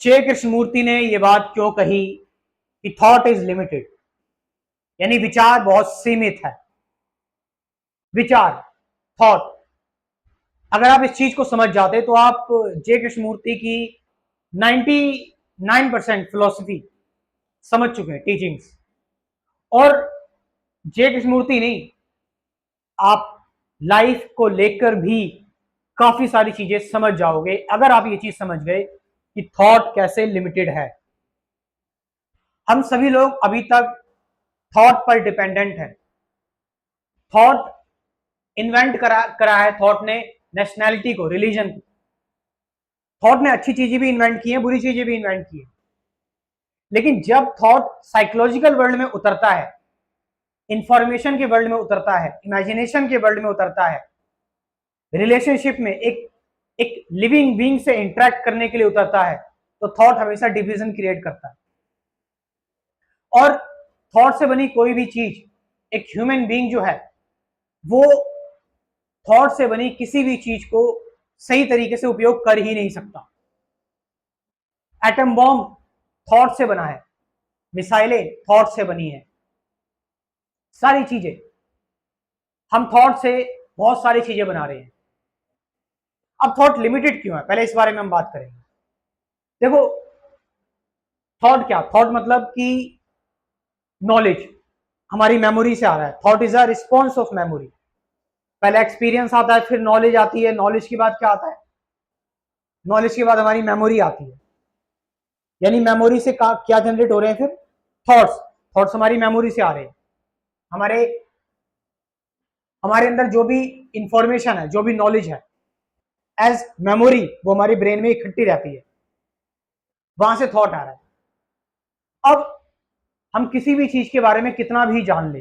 जे कृष्णमूर्ति ने यह बात क्यों कही कि थॉट इज लिमिटेड, यानी विचार बहुत सीमित है। विचार, थॉट, अगर आप इस चीज को समझ जाते तो आप जे कृष्णमूर्ति की 99% फिलोसफी समझ चुके हैं, टीचिंग्स। और जे कृष्णमूर्ति नहीं, आप लाइफ को लेकर भी काफी सारी चीजें समझ जाओगे अगर आप ये चीज समझ गए कि थॉट कैसे लिमिटेड है। हम सभी लोग अभी तक थॉट पर डिपेंडेंट है। थॉट इन्वेंट करा है थॉट ने नेशनैलिटी को, रिलीजन को। थॉट ने अच्छी चीजें भी इन्वेंट की हैं, बुरी चीजें भी इन्वेंट की हैं। लेकिन जब थॉट साइकोलॉजिकल वर्ल्ड में उतरता है, इंफॉर्मेशन के वर्ल्ड में उतरता है, इमेजिनेशन के वर्ल्ड में उतरता है, रिलेशनशिप में एक एक लिविंग बीइंग से इंटरेक्ट करने के लिए उतरता है, तो थॉट हमेशा डिवीजन क्रिएट करता है। और थॉट से बनी कोई भी चीज, एक ह्यूमन बीइंग जो है वो थॉट से बनी किसी भी चीज को सही तरीके से उपयोग कर ही नहीं सकता। एटम बॉम्ब थॉट से बना है, मिसाइलें थॉट से बनी है, सारी चीजें। हम थॉट से बहुत सारी चीजें बना रहे हैं। अब थॉट लिमिटेड क्यों है, पहले इस बारे में हम बात करेंगे। देखो, थॉट क्या, थॉट मतलब कि नॉलेज हमारी मेमोरी से आ रहा है। Thought is a response of memory. पहले एक्सपीरियंस आता है, फिर नॉलेज आती है। नॉलेज के बाद क्या आता है, नॉलेज के बाद हमारी मेमोरी आती है। यानी मेमोरी से क्या जनरेट हो रहे हैं, फिर थॉट्स। थॉट्स हमारी मेमोरी से आ रहे हैं। हमारे हमारे अंदर जो भी इंफॉर्मेशन है, जो भी नॉलेज है, एज मेमोरी वो हमारी ब्रेन में इकट्ठी रहती है, वहां से थॉट आ रहा है। अब हम किसी भी चीज के बारे में कितना भी जान ले,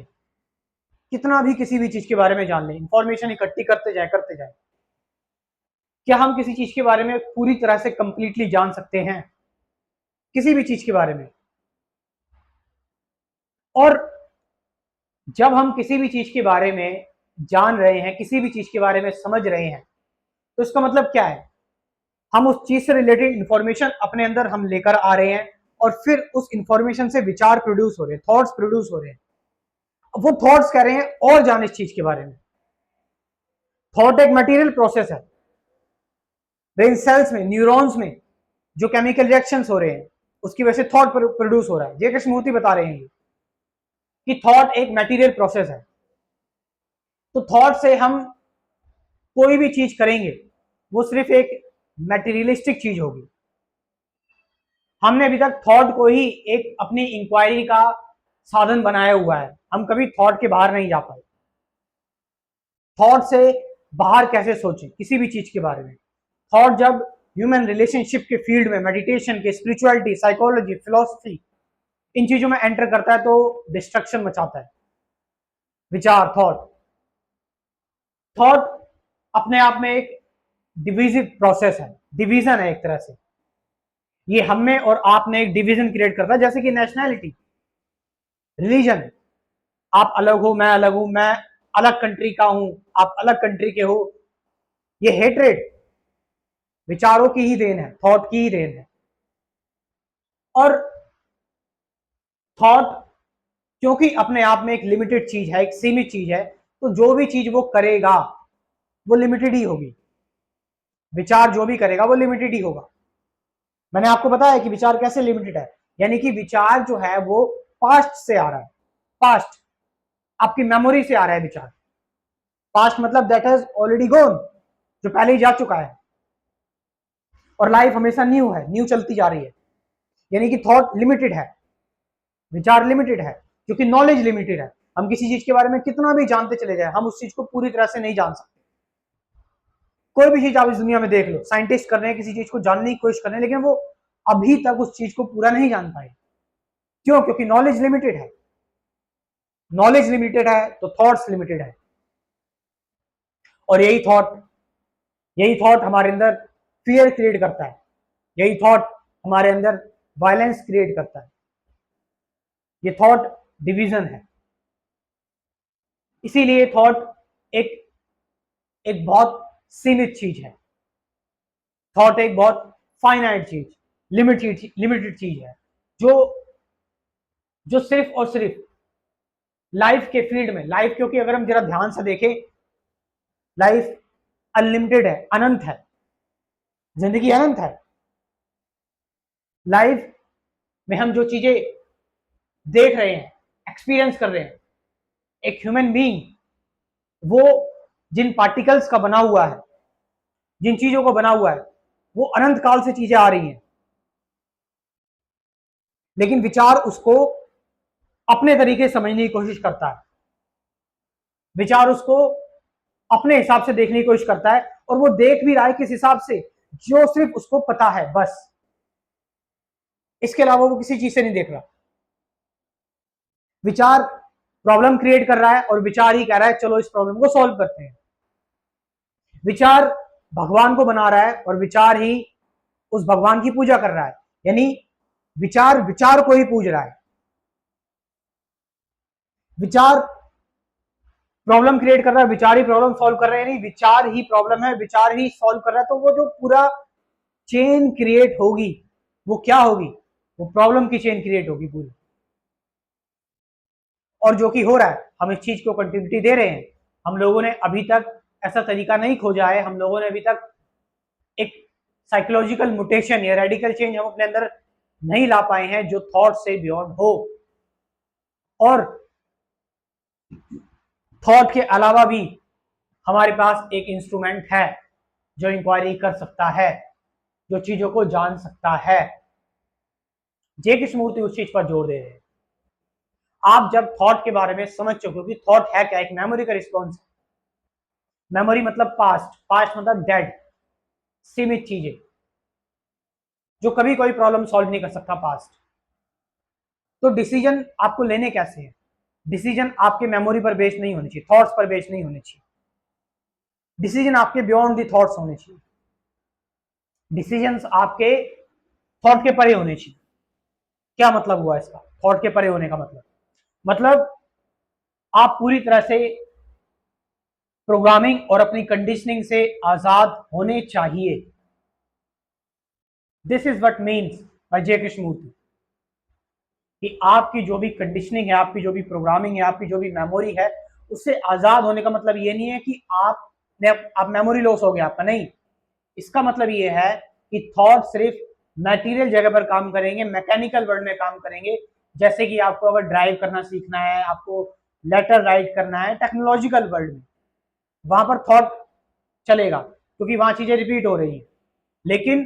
कितना भी किसी भी चीज के बारे में जान ले, इंफॉर्मेशन इकट्ठी करते जाए, क्या हम किसी चीज के बारे में पूरी तरह से कंप्लीटली जान सकते हैं, किसी भी चीज के बारे में? और जब हम किसी भी चीज के बारे में जान रहे हैं, किसी भी चीज के बारे में समझ रहे हैं, तो इसका मतलब क्या है, हम उस चीज से रिलेटेड इंफॉर्मेशन अपने अंदर हम लेकर आ रहे हैं, और फिर उस इंफॉर्मेशन से विचार प्रोड्यूस हो रहे हैं, थॉट्स प्रोड्यूस हो रहे हैं। वो थॉट्स कह रहे हैं और जान इस चीज के बारे में। थॉट एक मटेरियल प्रोसेस है। ब्रेन सेल्स में, न्यूरॉन्स में जो केमिकल रिएक्शंस हो रहे हैं, उसकी वजह से थॉट प्रोड्यूस हो रहा है। जे कृष्णमूर्ति बता रहे हैं कि थॉट एक मटेरियल प्रोसेस है। तो थॉट से हम कोई भी चीज करेंगे वो सिर्फ एक मटेरियलिस्टिक चीज होगी। हमने अभी तक थॉट को ही एक अपनी इंक्वायरी का साधन बनाया हुआ है। हम कभी थॉट के बाहर नहीं जा पाए। थॉट से बाहर कैसे सोचें किसी भी चीज के बारे में? थॉट जब ह्यूमन रिलेशनशिप के फील्ड में, मेडिटेशन के, स्पिरिचुअलिटी, साइकोलॉजी, फिलोसफी, इन चीजों में एंटर करता है तो डिस्ट्रक्शन मचाता है। विचार, थॉट। थॉट अपने आप में एक डिविजिव प्रोसेस है, डिवीजन है एक तरह से। ये हम में और आप में एक डिवीजन क्रिएट करता है, जैसे कि नेशनैलिटी, रिलीजन। आप अलग हो, मैं अलग हूं, मैं अलग कंट्री का हूं, आप अलग कंट्री के हो। ये हेट्रेड विचारों की ही देन है, थॉट की ही देन है। और थॉट क्योंकि अपने आप में एक लिमिटेड चीज है, एक सीमित चीज है, तो जो भी चीज वो करेगा वो लिमिटेड ही होगी। विचार जो भी करेगा वो लिमिटेड ही होगा। मैंने आपको बताया कि विचार कैसे लिमिटेड है, यानी कि विचार जो है वो पास्ट से आ रहा है। पास्ट, आपकी मेमोरी से आ रहा है विचार। पास्ट मतलब दैट हैज ऑलरेडी गॉन, जो पहले ही जा चुका है। और लाइफ हमेशा न्यू है, न्यू चलती जा रही है। यानी कि थॉट लिमिटेड है, विचार लिमिटेड है, क्योंकि नॉलेज लिमिटेड है। हम किसी चीज के बारे में कितना भी जानते चले जाए, हम उस चीज को पूरी तरह से नहीं जान सकते। कोई भी चीज आप इस दुनिया में देख लो, साइंटिस्ट कर रहे हैं किसी चीज को जानने की कोशिश कर रहे हैं, लेकिन वो अभी तक उस चीज को पूरा नहीं जान पाए। क्यों? क्योंकि नॉलेज लिमिटेड है। नॉलेज लिमिटेड है तो थॉट्स लिमिटेड है। और यही थॉट हमारे अंदर फियर क्रिएट करता है। यही थॉट हमारे अंदर वायलेंस क्रिएट करता है। ये थॉट डिवीजन है। इसीलिए थॉट एक एक बहुत सीमित चीज है। थॉट एक बहुत फाइनाइट चीज, लिमिटेड चीज है, जो जो सिर्फ और सिर्फ लाइफ के फील्ड में, लाइफ क्योंकि अगर हम जरा ध्यान से देखें, लाइफ अनलिमिटेड है, अनंत है, जिंदगी अनंत है। लाइफ में हम जो चीजें देख रहे हैं, एक्सपीरियंस कर रहे हैं, एक ह्यूमन बीइंग वो जिन पार्टिकल्स का बना हुआ है, जिन चीजों को बना हुआ है, वो अनंत काल से चीजें आ रही हैं, लेकिन विचार उसको अपने तरीके से समझने की कोशिश करता है, विचार उसको अपने हिसाब से देखने की कोशिश करता है, और वो देख भी रहा है किस हिसाब से, जो सिर्फ उसको पता है, बस इसके अलावा वो किसी चीज से नहीं देख रहा। विचार प्रॉब्लम क्रिएट कर रहा है और विचार ही कह रहा है चलो इस प्रॉब्लम को सॉल्व करते हैं। विचार भगवान को बना रहा है और विचार ही उस भगवान की पूजा कर रहा है, यानी विचार विचार को ही पूज रहा है। विचार प्रॉब्लम क्रिएट कर रहा है, विचार ही प्रॉब्लम सॉल्व कर रहे हैं, नहीं, विचार ही प्रॉब्लम है, विचार ही सॉल्व कर रहा है। तो वो जो पूरा चेन क्रिएट होगी वो क्या होगी, वो प्रॉब्लम की चेन क्रिएट होगी पूरी। और जो कि हो रहा है, हम इस चीज को कंटिन्यूटी दे रहे हैं। हम लोगों ने अभी तक ऐसा तरीका नहीं खोजा है, हम लोगों ने अभी तक एक साइकोलॉजिकल म्यूटेशन या रेडिकल चेंज हम अपने अंदर नहीं ला पाए हैं जो थॉट से बियॉन्ड हो। और थॉट के अलावा भी हमारे पास एक इंस्ट्रूमेंट है जो इंक्वायरी कर सकता है, जो चीजों को जान सकता है। जे कृष्णमूर्ति उस चीज पर जोर दे रहे हैं। आप जब थॉट के बारे में समझ चुके हो कि थॉट है क्या, एक मेमोरी का रिस्पॉन्स है। मेमोरी मतलब पास्ट, पास्ट मतलब डेड, सीमित चीजें जो कभी कोई प्रॉब्लम सॉल्व नहीं कर सकता पास्ट। तो डिसीजन आपको लेने कैसे हैं, डिसीजन आपके मेमोरी पर बेस्ड नहीं होनी चाहिए, थॉट्स पर बेस्ड नहीं होनी चाहिए। डिसीजन आपके बियॉन्ड दी थॉट्स होने चाहिए, डिसीजंस आपके थॉट के परे होने चाहिए। क्या मतलब हुआ इसका, थॉट के परे होने का मतलब आप पूरी तरह से प्रोग्रामिंग और अपनी कंडीशनिंग से आजाद होने चाहिए। This is what means by J Krishnamurti कि आपकी जो भी कंडीशनिंग है, आपकी जो भी प्रोग्रामिंग है, आपकी जो भी मेमोरी है, उससे आजाद होने का मतलब ये नहीं है कि आप मेमोरी लॉस हो गया आपका, नहीं। इसका मतलब ये है कि थॉट सिर्फ मटेरियल जगह पर काम करेंगे, मैकेनिकल वर्ल्ड में काम करेंगे। जैसे कि आपको अगर ड्राइव करना सीखना है, आपको लेटर राइट करना है, टेक्नोलॉजिकल वर्ल्ड में वहां पर थॉट चलेगा क्योंकि वहां चीजें रिपीट हो रही हैं। लेकिन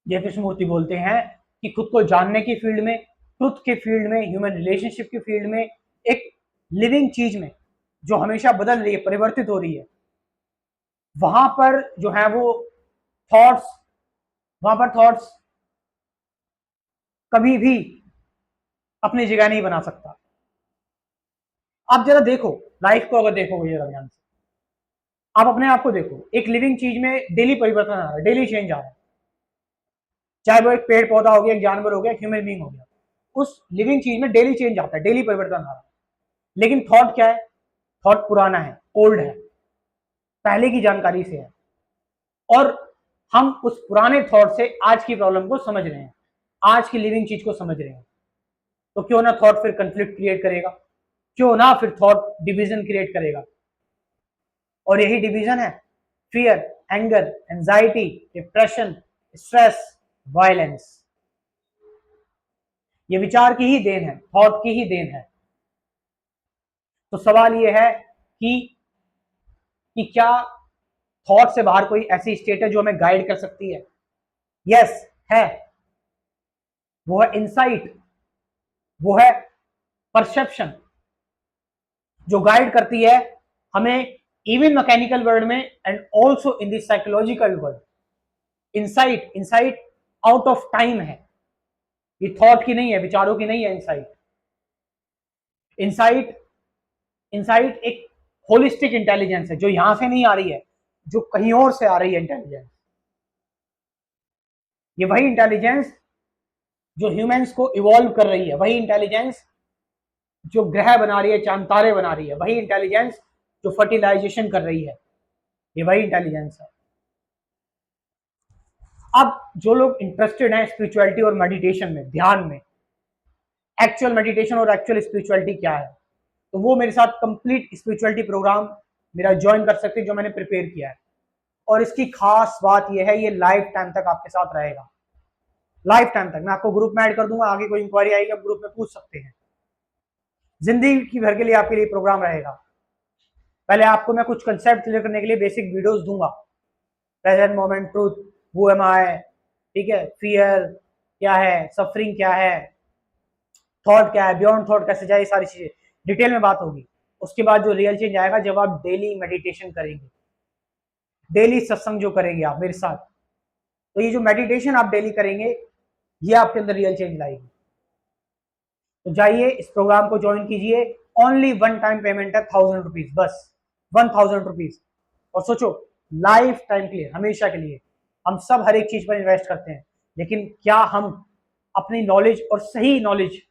जय कृष्णमूर्ति बोलते हैं कि खुद को जानने की फील्ड में, ट्रुथ के फील्ड में, ह्यूमन रिलेशनशिप की फील्ड में, एक लिविंग चीज में जो हमेशा बदल रही है, परिवर्तित हो रही है, वहां पर जो है वो थॉट्स, वहां पर थॉट्स कभी भी अपनी जगह नहीं बना सकता। आप जरा देखो लाइफ को, अगर देखोगे जरा ध्यान से, आप अपने आप को देखो, एक लिविंग चीज में डेली परिवर्तन आ रहा है, डेली चेंज आ रहा है, चाहे वो एक पेड़ पौधा हो गया, एक जानवर हो गया, एक ह्यूमन बीइंग हो गया, उस लिविंग चीज में डेली चेंज आता है, डेली परिवर्तन आ रहा है। लेकिन थॉट क्या है, थॉट पुराना है, ओल्ड है, पहले की जानकारी से है, और हम उस पुराने थॉट से आज की प्रॉब्लम को समझ रहे हैं, आज की लिविंग चीज को समझ रहे हैं। तो क्यों ना थॉट फिर कंफ्लिक्ट क्रिएट करेगा, क्यों ना फिर थॉट डिवीजन क्रिएट करेगा। और यही डिवीजन है fear, anger, anxiety, depression, stress, violence. ये विचार की ही देन है, थॉट की ही देन है। तो सवाल ये है कि क्या थॉट से बाहर कोई ऐसी स्टेट है जो हमें गाइड कर सकती है? यस, है। वो है इंसाइट, वो है परसेप्शन, जो गाइड करती है हमें इवन मैकेनिकल वर्ल्ड में and also in the psychological world. Insight, insight out of time है, ये थॉट की नहीं है, विचारों की नहीं है। इंसाइट, इंसाइट, इंसाइट एक होलिस्टिक इंटेलिजेंस है जो यहां से नहीं आ रही है, जो कहीं और से आ रही है इंटेलिजेंस। ये वही इंटेलिजेंस जो ह्यूमंस को इवॉल्व कर रही है, वही इंटेलिजेंस जो ग्रह बना रही है, चांद तारे बना रही है, वही इंटेलिजेंस जो फर्टिलाइजेशन कर रही है, ये वही इंटेलिजेंस है। अब जो लोग इंटरेस्टेड हैं स्पिरिचुअलिटी और मेडिटेशन में, ध्यान में, एक्चुअल मेडिटेशन और एक्चुअल स्पिरिचुअलिटी क्या है, तो वो मेरे साथ कंप्लीट स्पिरिचुअलिटी प्रोग्राम मेरा ज्वाइन कर सकते हैं जो मैंने प्रिपेयर किया है। और इसकी खास बात यह है, ये लाइफ टाइम तक आपके साथ रहेगा, लाइफ टाइम तक। मैं आपको ग्रुप में ऐड कर दूंगा, आगे कोई इंक्वायरी आएगी आप ग्रुप में पूछ सकते हैं। जिंदगी की भर के लिए आपके लिए प्रोग्राम रहेगा। पहले आपको मैं कुछ कंसेप्ट क्लियर करने के लिए बेसिक वीडियोस दूंगा, present moment truth, who am I, ठीक है, फियर क्या है, सफरिंग क्या है, थॉट क्या है, बियॉन्ड थॉट कैसे जाए, सारी चीजें डिटेल में बात होगी। उसके बाद जो रियल चेंज आएगा जब आप डेली मेडिटेशन करेंगे, डेली सत्संग जो करेंगे आप मेरे साथ, तो ये जो मेडिटेशन आप डेली करेंगे ये आपके अंदर रियल चेंज लाएगी। तो जाइए इस प्रोग्राम को ज्वाइन कीजिए। ओनली वन टाइम पेमेंट है 1000 रुपीज, बस 1000 रुपीज। और सोचो लाइफ टाइम के लिए, हमेशा के लिए। हम सब हर एक चीज पर इन्वेस्ट करते हैं, लेकिन क्या हम अपनी नॉलेज और सही नॉलेज,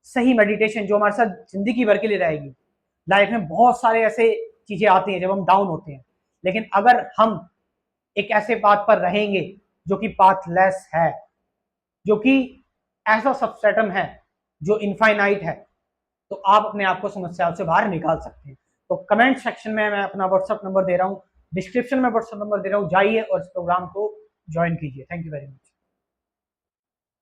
सही मेडिटेशन जो हमारे साथ जिंदगी भर के लिए रहेगी। लाइफ में बहुत सारे ऐसे चीजें आती हैं जब हम डाउन होते हैं, लेकिन अगर हम एक ऐसे पाथ पर रहेंगे जो कि पाथलेस है, जो कि ऐसा सबस्ट्रेटम है जो इनफाइनाइट है, तो आप अपने आप को समस्याओं से बाहर निकाल सकते हैं। तो कमेंट सेक्शन में मैं अपना व्हाट्सएप नंबर दे रहा हूँ, डिस्क्रिप्शन में व्हाट्सएप नंबर दे रहा हूँ, जाइए और इस प्रोग्राम को ज्वाइन कीजिए। Thank you very much.